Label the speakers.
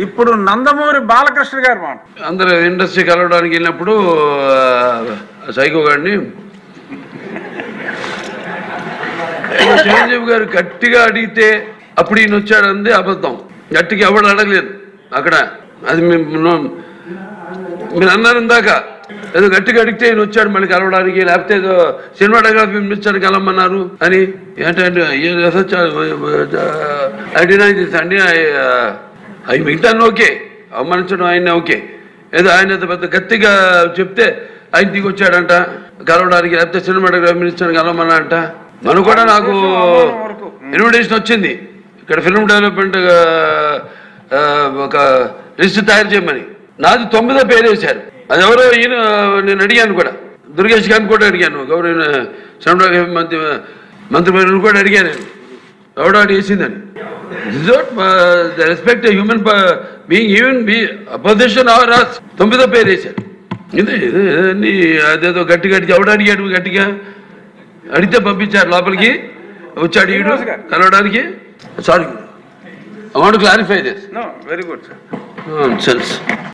Speaker 1: ఇప్పుడు నందమూరి బాలకృష్ణ గారు మాట
Speaker 2: అందరూ ఇండస్ట్రీ కలవడానికి వెళ్ళినప్పుడు సైకో గారిని చిరంజీవి గారు గట్టిగా అడిగితే అప్పుడు ఈయన వచ్చాడంది అబద్ధం. గట్టిగా ఎవడు అడగలేదు అక్కడ. అది మీరు అన్నారు ఇందాక, ఏదో గట్టిగా అడిగితే ఈయన వచ్చాడు మళ్ళీ కలవడానికి, లేకపోతే ఏదో సినిమాటోగ్రఫీ మినిస్టర్ కలవమన్నారు అని. ఏంటంటే అండి అవి మిగతాను ఓకే, అవమానించడం ఆయన ఓకే, ఏదో ఆయన పెద్ద గట్టిగా చెప్తే ఆయన దిగి వచ్చాడంట కలవడానికి, లేకపోతే సినిమాటోగ్రఫీ మినిస్టర్ కలవమన్నారంట. మనకు కూడా నాకు ఇన్విటేషన్ వచ్చింది ఇక్కడ ఫిల్మ్ డెవలప్మెంట్ ఒక లిస్ట్ తయారు చేయమని. నాది 9వ పేరు వేశారు. అది ఎవరో ఈయన నేను అడిగాను కూడా, దుర్గేష్ గారిని కూడా అడిగాను, గౌరవ సినిమాటోగ్రఫీ మంత్రి కూడా అడిగాను నేను, ఎవడో అడి వేసిందని. Respect human being, even opposition ఆర్ రాస్ 9వ పేరు వేశారు. ఇది అదేదో గట్టిగా ఎవడు అడిగాడు, గట్టిగా అడిగితే పంపించారు లోపలికి, వచ్చాడు ఈడు కలవడానికి. Sorry, I want to clarify this.
Speaker 1: Very good sir.
Speaker 2: Sense